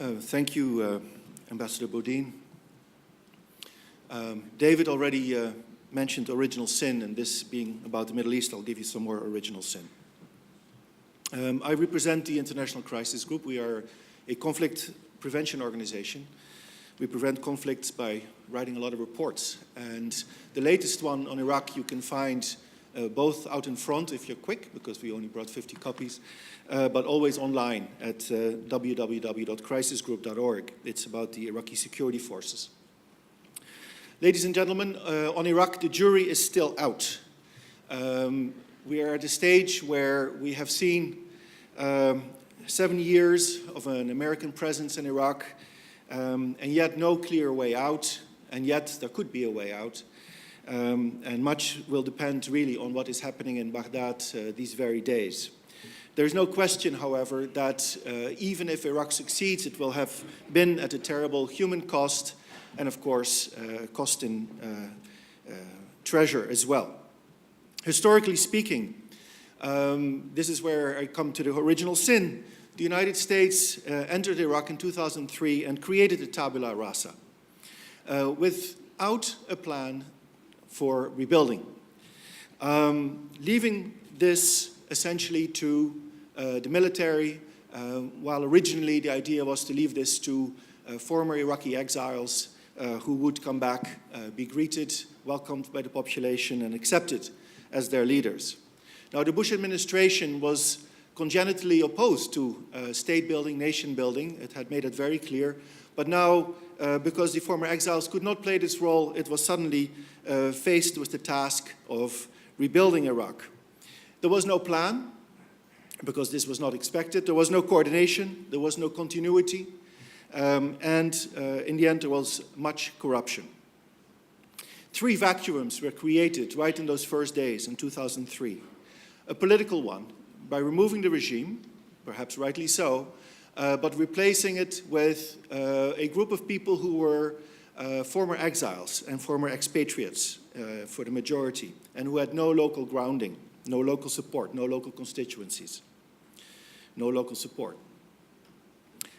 Thank you, Ambassador Bodine. David already mentioned original sin, and this being about the Middle East, I'll give you some more original sin. I represent the International Crisis Group. We are a conflict prevention organization. We prevent conflicts by writing a lot of reports. And the latest one on Iraq you can find both out in front if you're quick, because we only brought 50 copies, but always online at www.crisisgroup.org. It's about the Iraqi security forces. Ladies and gentlemen, on Iraq, the jury is still out. We are at a stage where we have seen 7 years of an American presence in Iraq, and yet no clear way out, and yet there could be a way out. And much will depend really on what is happening in Baghdad these very days. There's no question, however, that even if Iraq succeeds, it will have been at a terrible human cost, and of course, cost in treasure as well. Historically speaking, this is where I come to the original sin. The United States entered Iraq in 2003 and created a tabula rasa without a plan for rebuilding, leaving this essentially to the military, while originally the idea was to leave this to former Iraqi exiles who would come back, be greeted, welcomed by the population, and accepted as their leaders. Now, the Bush administration was congenitally opposed to state building, nation building. It had made it very clear. But now, because the former exiles could not play this role, it was suddenly faced with the task of rebuilding Iraq. There was no plan, because this was not expected. There was no coordination. There was no continuity. And in the end, there was much corruption. 3 vacuums were created right in those first days in 2003. A political one, by removing the regime, perhaps rightly so, but replacing it with a group of people who were former exiles and former expatriates for the majority, and who had no local grounding, no local support, no local constituencies, no local support.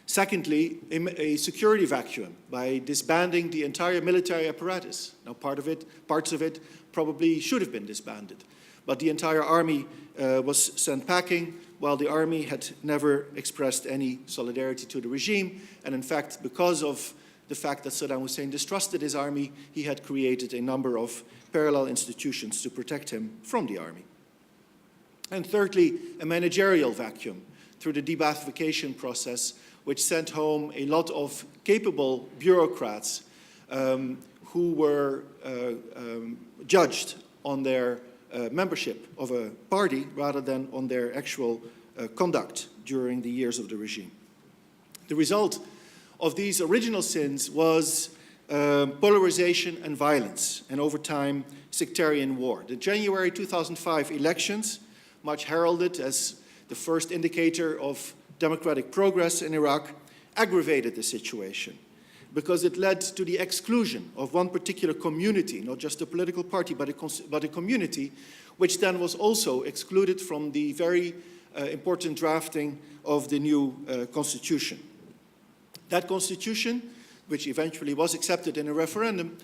Secondly, a security vacuum by disbanding the entire military apparatus. Now, parts of it probably should have been disbanded, but the entire army was sent packing, while the army had never expressed any solidarity to the regime. And in fact, because of the fact that Saddam Hussein distrusted his army, he had created a number of parallel institutions to protect him from the army. And thirdly, a managerial vacuum through the de-Baathification process, which sent home a lot of capable bureaucrats who were judged on their membership of a party rather than on their actual conduct during the years of the regime. The result of these original sins was polarization and violence, and over time, sectarian war. The January 2005 elections, much heralded as the first indicator of democratic progress in Iraq, aggravated the situation because it led to the exclusion of one particular community, not just a political party, but a community, which then was also excluded from the very important drafting of the new constitution. That constitution, which eventually was accepted in a referendum,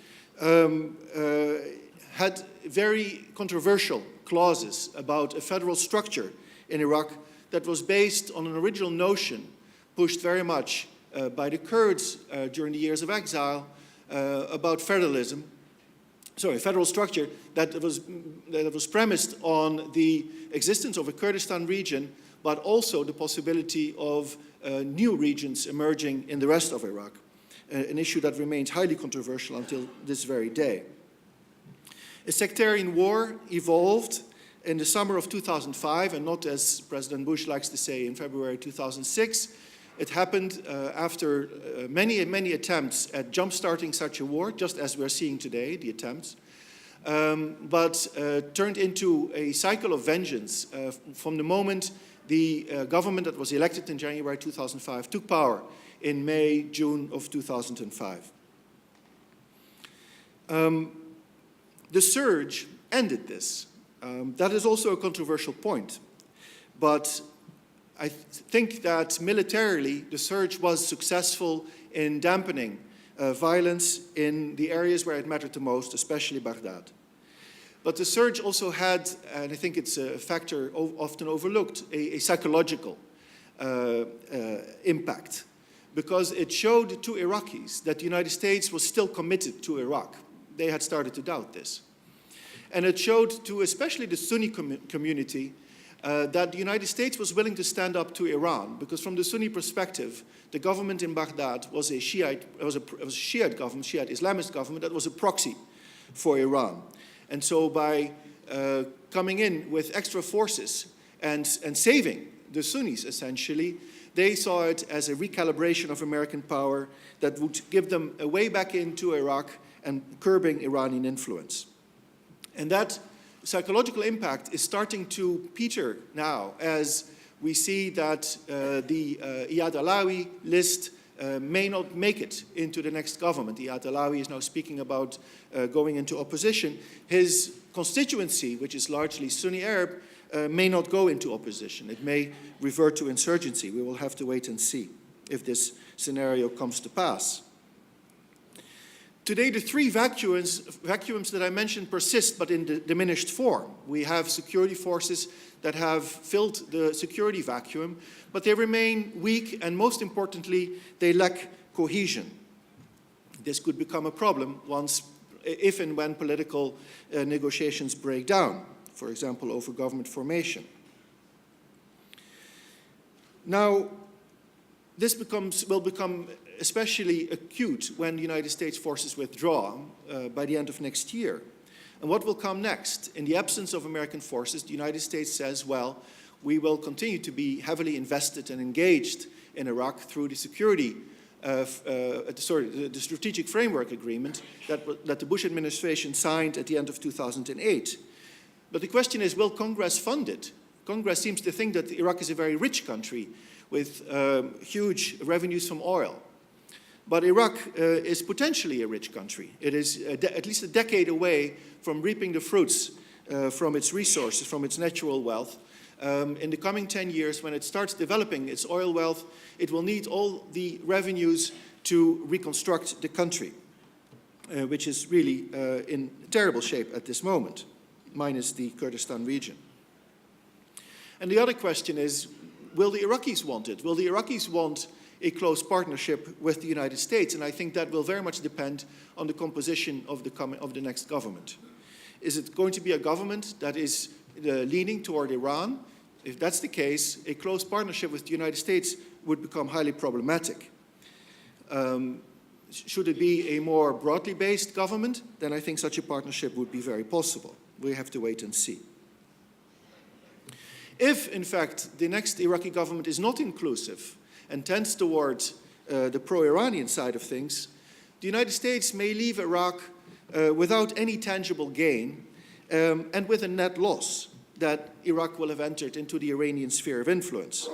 had very controversial clauses about a federal structure in Iraq that was based on an original notion pushed very much by the Kurds during the years of exile about federalism. Sorry, a federal structure that was premised on the existence of a Kurdistan region, but also the possibility of new regions emerging in the rest of Iraq, an issue that remains highly controversial until this very day. A sectarian war evolved in the summer of 2005, and not, as President Bush likes to say, in February 2006. It happened after many attempts at jump-starting such a war, just as we're seeing today, the attempts, but turned into a cycle of vengeance from the moment the government that was elected in January 2005 took power in May, June of 2005. The surge ended this. That is also a controversial point. But I think that militarily the surge was successful in dampening violence in the areas where it mattered the most, especially Baghdad. But the surge also had, and I think it's a factor often overlooked, a psychological impact, because it showed to Iraqis that the United States was still committed to Iraq. They had started to doubt this. And it showed to especially the Sunni community that the United States was willing to stand up to Iran, because from the Sunni perspective, the government in Baghdad was a Shiite government, Shiite Islamist government that was a proxy for Iran. And so by coming in with extra forces and saving the Sunnis, essentially, they saw it as a recalibration of American power that would give them a way back into Iraq and curbing Iranian influence. And that psychological impact is starting to peter now as we see that the Iyad Alawi list may not make it into the next government. Iyad Alawi is now speaking about going into opposition. His constituency, which is largely Sunni Arab, may not go into opposition. It may revert to insurgency. We will have to wait and see if this scenario comes to pass. Today, the three vacuums that I mentioned persist, but in diminished form. We have security forces that have filled the security vacuum, but they remain weak, and most importantly, they lack cohesion. This could become a problem if and when political negotiations break down, for example, over government formation. Now, this will become especially acute when the United States forces withdraw by the end of next year. And what will come next? In the absence of American forces, the United States says, well, we will continue to be heavily invested and engaged in Iraq through the the Strategic Framework Agreement that the Bush administration signed at the end of 2008. But the question is, will Congress fund it? Congress seems to think that Iraq is a very rich country with huge revenues from oil. But Iraq is potentially a rich country. It is at least a decade away from reaping the fruits from its resources, from its natural wealth. In the coming 10 years, when it starts developing its oil wealth, it will need all the revenues to reconstruct the country, which is really in terrible shape at this moment, minus the Kurdistan region. And the other question is, will the Iraqis want it? Will the Iraqis want a close partnership with the United States? And I think that will very much depend on the composition of the next government. Is it going to be a government that is leaning toward Iran? If that's the case, a close partnership with the United States would become highly problematic. Should it be a more broadly based government, then I think such a partnership would be very possible. We have to wait and see. If, in fact, the next Iraqi government is not inclusive and tends towards the pro-Iranian side of things, the United States may leave Iraq without any tangible gain and with a net loss that Iraq will have entered into the Iranian sphere of influence.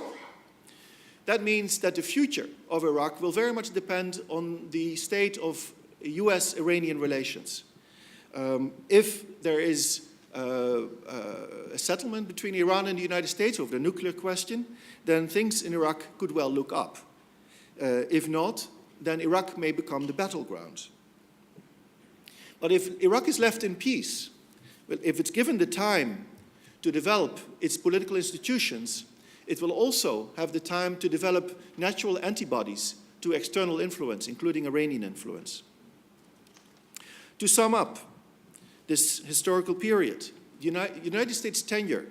That means that the future of Iraq will very much depend on the state of US-Iranian relations. If there is a settlement between Iran and the United States over the nuclear question, then things in Iraq could well look up. If not, then Iraq may become the battleground. But if Iraq is left in peace, well, if it's given the time to develop its political institutions, it will also have the time to develop natural antibodies to external influence, including Iranian influence. To sum up this historical period, the United States tenure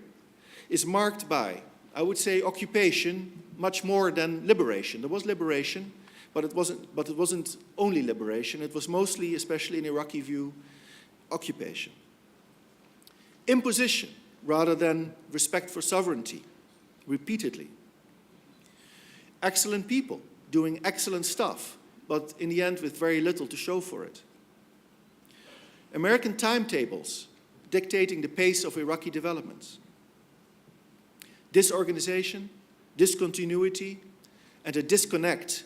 is marked by, I would say, occupation much more than liberation. There was liberation, but it wasn't only liberation. It was mostly, especially in Iraqi view, occupation. Imposition rather than respect for sovereignty, repeatedly. Excellent people doing excellent stuff, but in the end with very little to show for it. American timetables dictating the pace of Iraqi developments. Disorganization, discontinuity, and a disconnect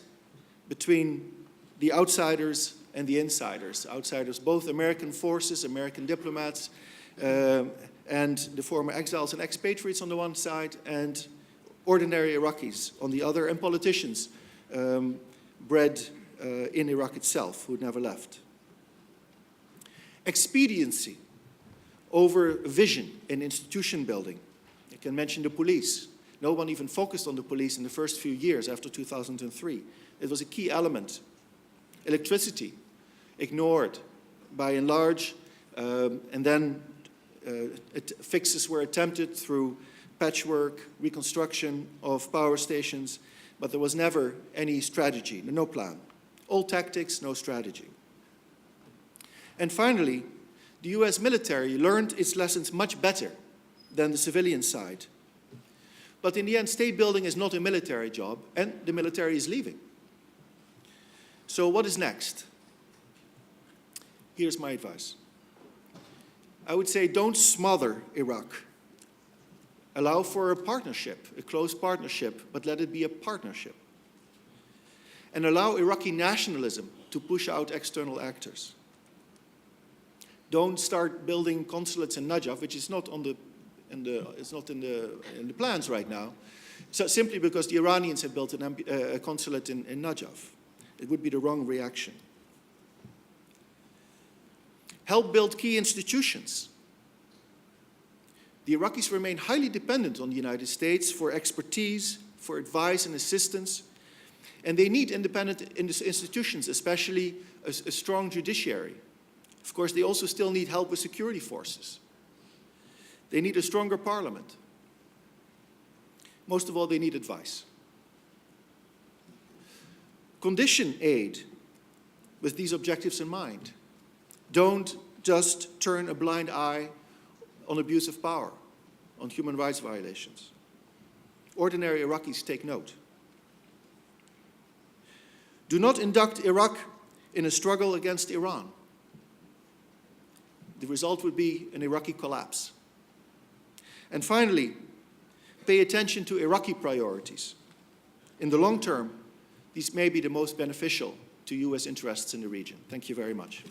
between the outsiders and the insiders. Outsiders, both American forces, American diplomats, and the former exiles and expatriates on the one side, and ordinary Iraqis on the other, and politicians bred in Iraq itself who never left. Expediency over vision in institution building. I can mention the police. No one even focused on the police in the first few years after 2003. It was a key element. Electricity, ignored by and large, and then fixes were attempted through patchwork, reconstruction of power stations, but there was never any strategy, no plan. All tactics, no strategy. And finally, the US military learned its lessons much better than the civilian side. But in the end, state building is not a military job, and the military is leaving. So what is next? Here's my advice. I would say don't smother Iraq. Allow for a partnership, a close partnership, but let it be a partnership. And allow Iraqi nationalism to push out external actors. Don't start building consulates in Najaf, which is not in the plans right now, so simply because the Iranians have built a consulate in Najaf. It would be the wrong reaction. Help build key institutions. The Iraqis remain highly dependent on the United States for expertise, for advice and assistance, and they need independent institutions, especially a strong judiciary. Of course, they also still need help with security forces. They need a stronger parliament. Most of all, they need advice. Condition aid with these objectives in mind. Don't just turn a blind eye on abuse of power, on human rights violations. Ordinary Iraqis take note. Do not induct Iraq in a struggle against Iran. The result would be an Iraqi collapse. And finally, pay attention to Iraqi priorities. In the long term, these may be the most beneficial to US interests in the region. Thank you very much.